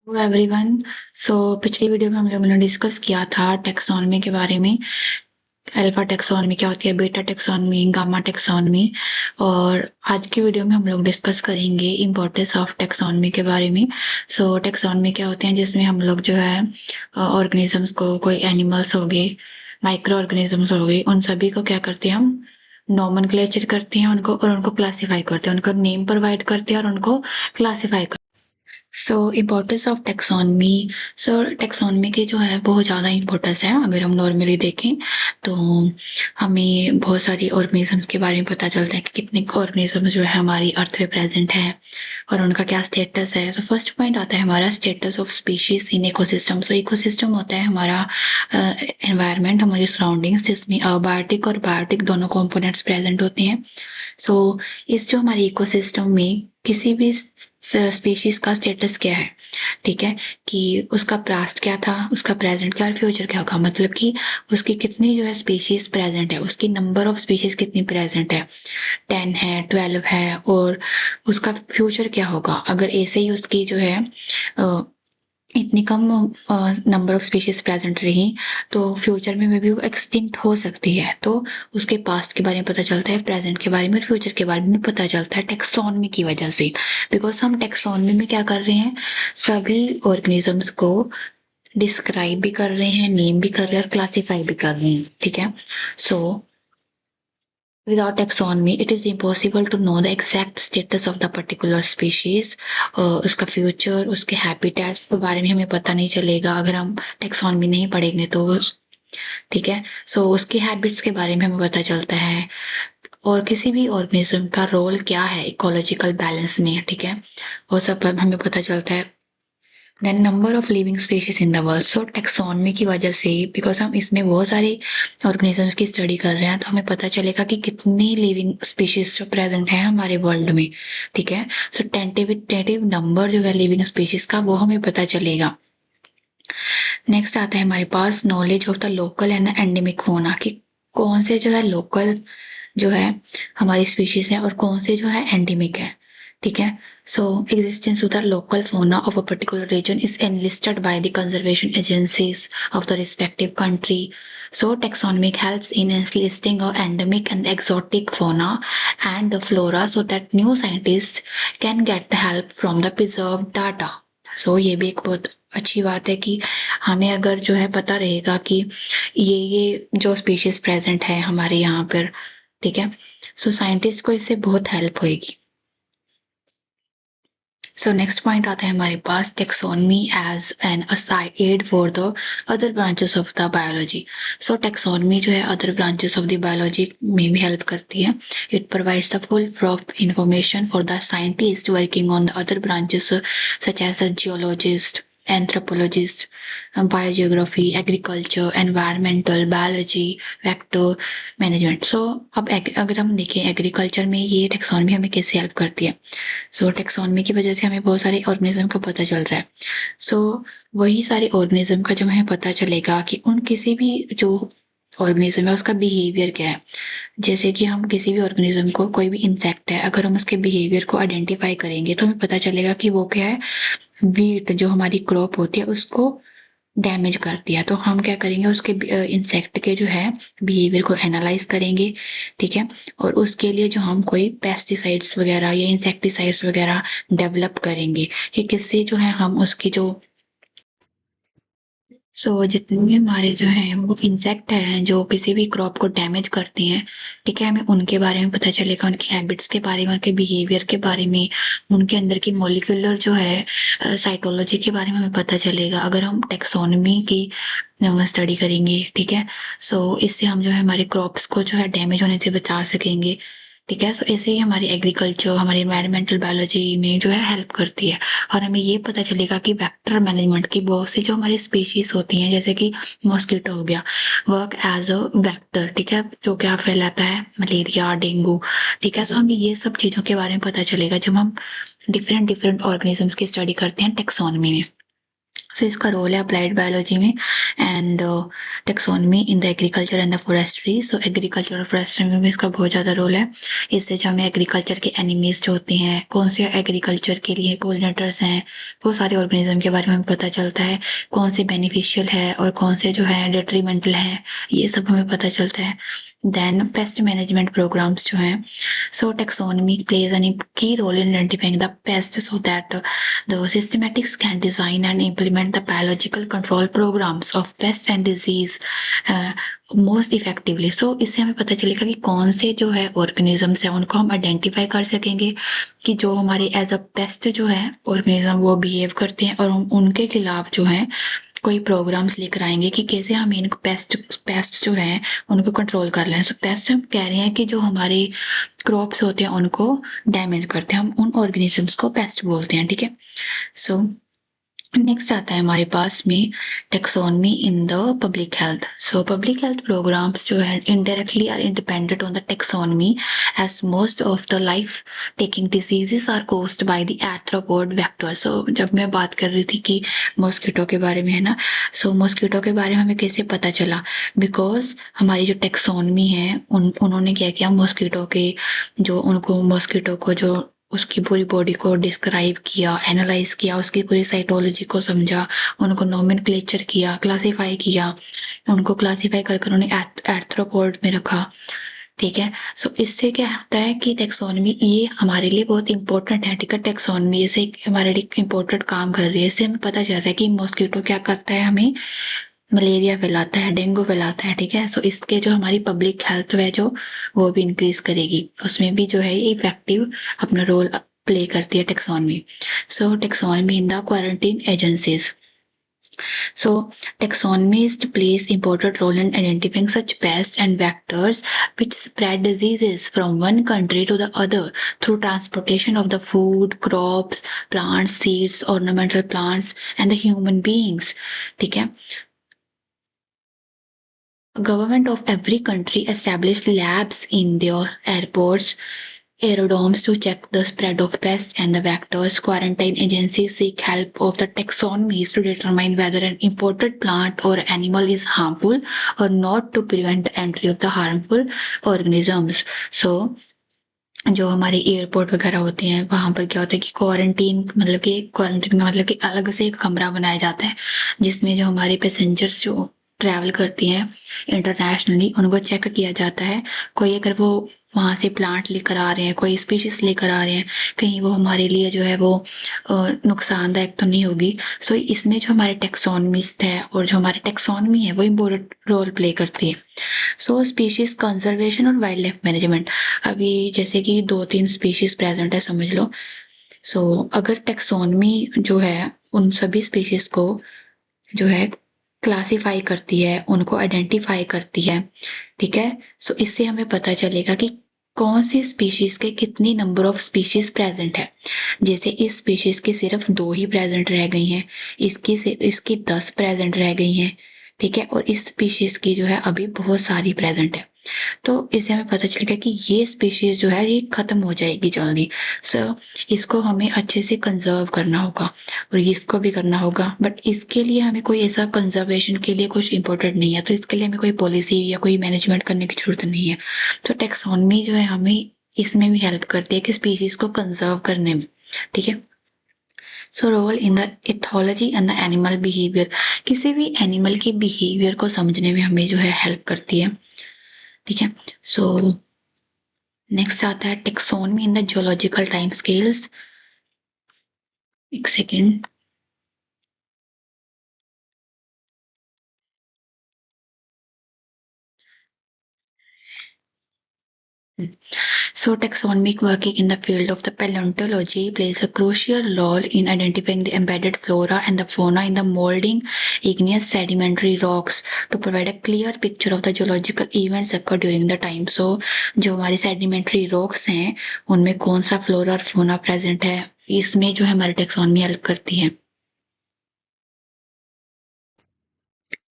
Hello everyone. पिछली video में हम लोगों ने डिस्कस किया था टेक्सोनमी के बारे में। अल्फा टेक्सोनमी क्या होती है, बीटा टेक्सोनमी, गामा टेक्सोनमी। और आज की वीडियो में हम लोग डिस्कस करेंगे इम्पोर्टेंस ऑफ टेक्सोनमी के बारे में। टेक्सोनमी क्या होते हैं, जिसमें हम लोग जो है ऑर्गेनिजम्स को, कोई एनिमल्स हो गए, माइक्रो ऑर्गेनिजम्स हो गए, उन सभी को क्या करते हैं हम नोमेनक्लेचर करते हैं उनको, और उनको क्लासीफाई करते हैं, उनको नेम प्रोवाइड करते हैं और उनको क्लासीफाई करते हैं। Importance of taxonomy. टेक्सोनमी की जो है बहुत ज़्यादा इम्पोर्टेंस है। अगर हम नॉर्मली देखें तो हमें बहुत सारी ऑर्गेनिजम्स के बारे में पता चलता है कि कितने ऑर्गेनिज्म जो है हमारी अर्थ पे प्रेजेंट है और उनका क्या स्टेटस है। फर्स्ट पॉइंट आता है हमारा status of species in ecosystem. Ecosystem होता है हमारा एनवायरनमेंट, हमारी सराउंडिंग्स, जिसमें अबायोटिक और बायोटिक दोनों कंपोनेंट्स प्रेजेंट होते हैं। इस जो हमारे इकोसिस्टम में किसी भी स्पीशीज का स्टेटस क्या है, ठीक है, कि उसका पास्ट क्या था, उसका प्रेजेंट क्या और फ्यूचर क्या होगा। मतलब कि उसकी कितनी जो है स्पीशीज प्रेजेंट है, उसकी नंबर ऑफ स्पीशीज कितनी प्रेजेंट है, 10 है, 12 है, और उसका फ्यूचर क्या होगा। अगर ऐसे ही उसकी जो है इतनी कम नंबर ऑफ स्पीशीज प्रेजेंट रही तो फ्यूचर में भी वो एक्सटिंक्ट हो सकती है। तो उसके पास्ट के बारे में पता चलता है, प्रेजेंट के बारे में, फ्यूचर के बारे में पता चलता है टेक्सोनमी की वजह से। बिकॉज हम टेक्सोनमी में क्या कर रहे हैं, सभी ऑर्गेनिजम्स को डिस्क्राइब भी कर रहे हैं, नेम भी कर रहे हैं और क्लासीफाई भी कर रहे हैं, ठीक है। सो without taxonomy, it is impossible to know the exact status of the particular species। उसका फ्यूचर, उसके हैबिटेट्स के बारे में हमें पता नहीं चलेगा अगर हम टेक्सोनमी नहीं पढ़ेंगे तो, ठीक है। उसकी हैबिट्स के बारे में हमें पता चलता है, और किसी भी ऑर्गेनिज्म का रोल क्या है इकोलॉजिकल बैलेंस में, ठीक है, वो सब हमें पता चलता है। Then number of living species in the world. Taxonomy की वजह से, बिकॉज हम इसमें बहुत सारे ऑर्गेनिजम्स की स्टडी कर रहे हैं, तो हमें पता चलेगा कि कितनी लिविंग स्पीशीज जो प्रेजेंट है हमारे वर्ल्ड में, ठीक है। टेंटेटिव नंबर जो है लिविंग स्पीशीज का, वो हमें पता चलेगा। नेक्स्ट आता है हमारे पास knowledge of the local and the endemic fauna, कि कौन से जो है लोकल जो है हमारी स्पीशीज है और कौन से जो है एंडेमिक है, ठीक है। Existence of the local fauna of a particular region is enlisted by the conservation agencies of the respective country. Taxonomic helps in enlisting of endemic and exotic fauna and the flora so that new scientists can get the help from the preserved data. ये भी एक बहुत अच्छी बात है कि हमें अगर जो है पता रहेगा कि ये जो स्पीशीज प्रेजेंट है हमारे यहाँ पर, ठीक है, साइंटिस्ट को इससे बहुत हेल्प होगी। नेक्स्ट पॉइंट आता है हमारे पास taxonomy as an aside aid for the other branches of the biology. Taxonomy जो है other branches of the biology में भी हेल्प करती है। It provides the full of information for the scientist working on the other branches such as the geologist, anthropologist, biogeography, agriculture, environmental biology, vector management. अब अगर हम देखें agriculture में ये टेक्सोनमी हमें कैसे हेल्प करती है। टेक्सोनमी की वजह से हमें बहुत सारे ऑर्गेनिज्म का पता चल रहा है। वही सारे ऑर्गेनिज्म का जब हमें पता चलेगा कि उन किसी भी जो ऑर्गेनिज्म है उसका बिहेवियर क्या है। जैसे कि हम किसी भी ऑर्गेनिज्म को, कोई भी इंसेक्ट है, अगर हम उसके बिहेवियर को आइडेंटिफाई करेंगे तो हमें पता चलेगा कि वो क्या है, वीट जो हमारी क्रॉप होती है उसको डैमेज कर दिया। तो हम क्या करेंगे, उसके इंसेक्ट के जो है बिहेवियर को एनालाइज करेंगे, ठीक है, और उसके लिए जो हम कोई पेस्टिसाइड्स वगैरह या इंसेक्टिसाइड्स वगैरह डेवलप करेंगे कि किससे जो है हम उसकी जो जितने भी हमारे जो हैं वो इंसेक्ट हैं जो किसी भी क्रॉप को डैमेज करते हैं, ठीक है, हमें उनके बारे में पता चलेगा, उनकी हैबिट्स के बारे में, उनके बिहेवियर के बारे में, उनके अंदर की मॉलिक्यूलर जो है साइटोलॉजी के बारे में हमें पता चलेगा अगर हम टेक्सोनमी की स्टडी करेंगे, ठीक है। इससे हम जो है हमारे क्रॉप्स को जो है डैमेज होने से बचा सकेंगे, ठीक है। ऐसे ही हमारी एग्रीकल्चर, हमारी एनवायरमेंटल बायोलॉजी में जो है हेल्प करती है। और हमें ये पता चलेगा कि वेक्टर मैनेजमेंट की बहुत सी जो हमारी स्पीशीज होती हैं, जैसे कि मॉस्किटो हो गया, वर्क एज अ वेक्टर, ठीक है, जो क्या फैलाता है मलेरिया, डेंगू, ठीक है। हमें ये सब चीज़ों के बारे में पता चलेगा जब हम डिफरेंट डिफरेंट ऑर्गेनिजम्स की स्टडी करते हैं टेक्सोनमी में। सो इसका रोल है अप्लाइड बायोलॉजी में and taxonomy in the agriculture and the forestry. So agriculture और फॉरेस्ट्री में भी इसका बहुत ज़्यादा रोल है। इससे जो हमें एग्रीकल्चर के एनिमीज जो होते हैं, कौन से एग्रीकल्चर के लिए पोलिनेटर्स हैं, वो सारे ऑर्गेनिज्म के बारे में हमें पता चलता है, कौन से बेनिफिशियल है और कौन से जो है डिट्रीमेंटल है, ये सब हमें पता चलता है। देन पेस्ट मैनेजमेंट प्रोग्राम्स जो हैं, so taxonomy plays a key role in identifying the pests so that the systematics can design and implement the biological control programs of pests and disease most effectively. So इससे हमें पता चलेगा कि कौन से जो है ऑर्गेनिजम्स है उनको हम आइडेंटिफाई कर सकेंगे कि जो हमारे एज अ पेस्ट जो है ऑर्गेनिज्म वो बिहेव करते हैं, और हम उनके खिलाफ जो है कोई प्रोग्राम्स लेकर आएंगे कि कैसे हम इन पेस्ट जो है उनको कंट्रोल कर लें। सो पेस्ट हम कह रहे हैं कि जो हमारे क्रॉप्स होते हैं उनको डैमेज करते हैं, हम उन ऑर्गेनिजम्स को पेस्ट बोलते हैं, ठीक है। सो नेक्स्ट आता है हमारे पास में taxonomy in the public health. So public health programmes जो है indirectly are independent on the taxonomy as most of the life taking diseases are caused by the arthropod vector. So जब मैं बात कर रही थी कि मॉस्किटो के बारे में है ना, सो मॉस्किटो के बारे में हमें कैसे पता चला, बिकॉज हमारी जो टेक्सोनमी है उन्होंने क्या किया, मॉस्किटो के जो उनको मॉस्किटो को जो उसकी पूरी बॉडी को डिस्क्राइब किया, एनालाइज किया, उसकी पूरी साइटोलॉजी को समझा, उनको नोमेनक्लेचर किया, क्लासिफाई किया, उनको क्लासिफाई करके उन्होंने आर्थ्रोपोड में रखा, ठीक है। सो इससे क्या होता है कि टेक्सोनमी ये हमारे लिए बहुत इंपॉर्टेंट है, ठीक है। टेक्सोनमी से हमारे लिए इंपॉर्टेंट काम कर रही है। इससे हमें पता चल रहा है कि मॉस्किटो क्या करता है, हमें मलेरिया फैलाता है, डेंगू फैलाता है, ठीक है। सो इसके जो हमारी पब्लिक हेल्थ है जो वो भी इंक्रीज करेगी, उसमें भी जो है इफेक्टिव अपना रोल प्ले करती है taxonomy. So taxonomy in the quarantine agencies. So taxonomies plays important role in identifying such pests and vectors which spread diseases from one country to the other through transportation of the food, crops, plants, seeds, ornamental plants and the human beings, ठीक है। Government of every country established labs in their airports, aerodromes to check the spread of pests and the vectors. Quarantine agencies seek help of the taxonomies to determine whether an imported plant or animal is harmful or not to prevent the entry of the harmful organisms. So जो हमारे airport वगैरह होते हैं वहां पर क्या होता है कि क्वारंटीन का मतलब कि अलग से एक कमरा बनाया जाता है जिसमें जो हमारे पैसेंजर्स जो ट्रैवल करती हैं इंटरनेशनली उनको चेक किया जाता है। कोई अगर वो वहां से प्लांट लेकर आ रहे हैं, कोई स्पीशीज लेकर आ रहे हैं, कहीं वो हमारे लिए जो है वो नुकसानदायक तो नहीं होगी। सो इसमें जो हमारे टेक्सोनमिस्ट है और जो हमारे टेक्सोनमी है वो इम्पोर्टेंट रोल प्ले करती है। सो स्पीशीज कंजर्वेशन और वाइल्ड लाइफ मैनेजमेंट, अभी जैसे कि 2-3 स्पीशीज प्रेजेंट है समझ लो। सो अगर टेक्सोनमी जो है उन सभी स्पीशीज को जो है क्लासिफाई करती है, उनको आइडेंटिफाई करती है, ठीक है। सो इससे हमें पता चलेगा कि कौन सी स्पीशीज के कितनी नंबर ऑफ स्पीशीज प्रेजेंट है। जैसे इस स्पीशीज की सिर्फ 2 ही प्रेजेंट रह गई हैं, इसकी 10 प्रेजेंट रह गई हैं, ठीक है, और इस स्पीशीज की जो है अभी बहुत सारी प्रेजेंट है। तो इससे हमें पता चलेगा कि ये स्पीशीज जो है ये खत्म हो जाएगी जल्दी। सो इसको हमें अच्छे से कंजर्व करना होगा और इसको भी करना होगा, बट इसके लिए हमें कोई ऐसा कंजर्वेशन के लिए कुछ इंपॉर्टेंट नहीं है, तो इसके लिए हमें कोई पॉलिसी या कोई मैनेजमेंट करने की जरूरत नहीं है। तो टेक्सोनमी जो है हमें इसमें भी हेल्प करती है कि स्पीशीज को कंजर्व करने में, ठीक है। So role in the ethology and the animal behaviour, किसी भी एनिमल के बिहेवियर को समझने में हमें जो है हेल्प करती है, ठीक है। सो नेक्स्ट आता है taxonomy in the geological time scales. एक second, So taxonomic working in the field of the paleontology plays a crucial role in identifying the embedded flora and the fauna in the molding igneous sedimentary rocks to provide a clear picture of the geological events occurred during the time. So जो हमारे sedimentary rocks हैं उनमें कौन सा flora और fauna present है, इसमें जो है हमारी taxonomy हेल्प करती है।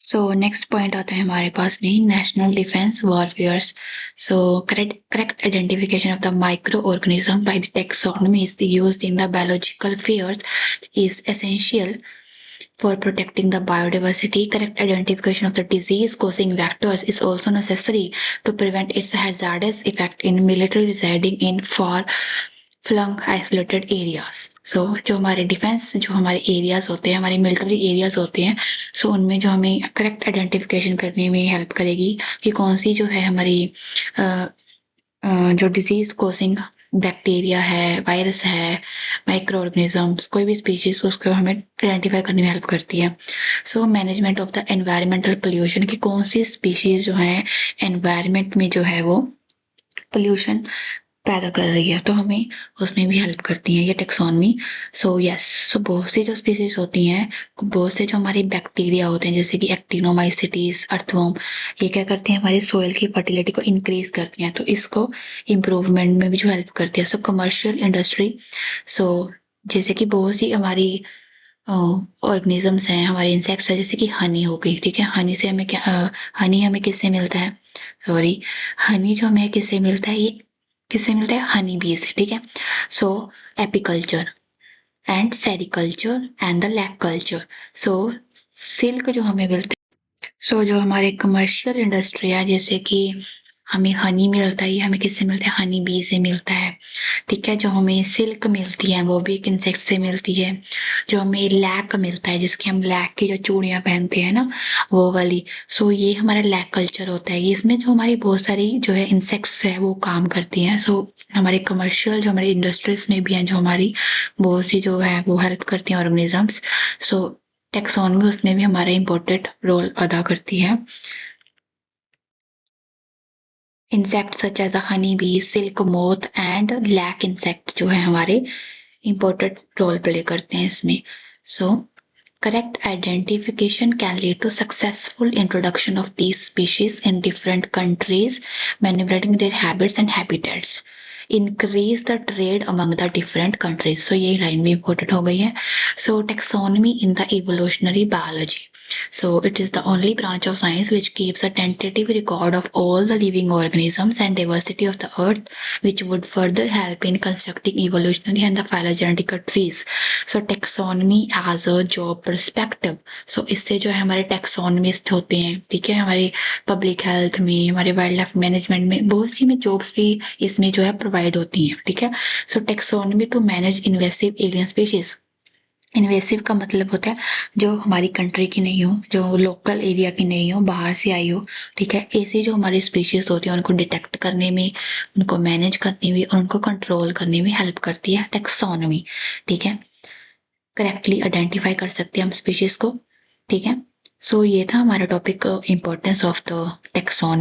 सो नेक्स्ट पॉइंट आता है हमारे पास में national defence warfares. So correct identification of the microorganism by the taxonomy is used in the biological fares is essential For protecting the biodiversity, correct identification of the disease-causing vectors is also necessary to prevent its hazardous effect in military residing in far-flung isolated areas. So जो हमारे defence जो हमारे areas होते हैं, हमारे military areas होते हैं, सो उनमें जो हमें करेक्ट आइडेंटिफिकेशन करने में हेल्प करेगी कि कौन सी जो है हमारी जो डिजीज कोसिंग बैक्टीरिया है, वायरस है, माइक्रो ऑर्गेनिजम्स, कोई भी स्पीशीज उसको हमें आइडेंटिफाई करने में हेल्प करती है. So management of the environmental pollution की कौन सी स्पीशीज जो है एनवायरमेंट में जो है वो पोल्यूशन पैदा कर रही है, तो हमें उसमें भी हेल्प करती है ये टेक्सोनमी. सो यस, सो बहुत सी जो स्पीसीज होती हैं, बहुत से जो हमारे बैक्टीरिया होते हैं जैसे कि एक्टिनोमाइसिटीज, अर्थवर्म, ये क्या करती हैं हमारी सॉइल की फर्टिलिटी को इंक्रीज करती हैं, तो इसको इम्प्रूवमेंट में भी जो हेल्प करती है. सो कमर्शियल इंडस्ट्री, सो जैसे कि बहुत सी हमारी ऑर्गेनिजम्स हैं, हमारे इंसेक्ट्स हैं, जैसे कि हनी हो गई. ठीक है, हनी से हमें क्या हनी हमें किससे मिलता है, सॉरी, हनी जो हमें किससे मिलता है, ये किससे मिलता है, हनी बी से. ठीक है, so apiculture and sericulture and the lac culture. So silk जो हमें मिलता है, सो जो हमारे कमर्शियल इंडस्ट्री है, जैसे कि हमें हनी मिलता है, ये हमें किससे मिलता है, हनी बी से मिलता है. ठीक है, जो हमें सिल्क मिलती है वो भी एक इंसेक्ट से मिलती है. जो हमें लैक मिलता है, जिसकी हम लैक की जो चूड़ियां पहनते हैं ना, वो वाली, सो ये हमारा लैक कल्चर होता है. इसमें जो हमारी बहुत सारी जो है इंसेक्ट्स है वो काम करती हैं. सो हमारे कमर्शियल जो हमारी इंडस्ट्रीज में भी हैं, जो हमारी बहुत सी जो है वो हेल्प करती हैं ऑर्गेनिजम्स. सो टेक्सोनमी उसमें भी हमारा इम्पोर्टेंट रोल अदा करती है. Insect such as honey bee, silk moth and lac insect जो है हमारे इम्पोर्टेंट रोल प्ले करते हैं इसमें. सो correct identification can lead to successful introduction of these species in different countries, manipulating their habits and habitats. Increase the trade among the different countries. So ये line भी important हो गई है. So taxonomy in the evolutionary biology. So it is the only branch of science which keeps a tentative record of all the living organisms and diversity of the earth, which would further help in constructing evolutionary and the phylogenetic trees. So taxonomy as a job perspective. So इससे जो है हमारे टैक्सोनमिस्ट होते हैं, ठीक है, हमारे public health में, हमारे वाइल्ड लाइफ मैनेजमेंट में बहुत सी में जॉब्स भी इसमें जो है प्रोवाइड होती हैं. ठीक है, so taxonomy to manage invasive alien species. Invasive का मतलब होता है जो हमारी कंट्री की नहीं हो, जो लोकल एरिया की नहीं हो, बाहर से आई हो. ठीक है, ऐसी जो हमारी स्पीशीज होती है उनको डिटेक्ट करने में, उनको मैनेज करने में और उनको कंट्रोल करने में हेल्प करती है टैक्सोनमी. ठीक है, करेक्टली आइडेंटिफाई कर सकते हैं हम स्पीशीज को. ठीक है, सो ये था हमारा topic, importance of the taxonomy.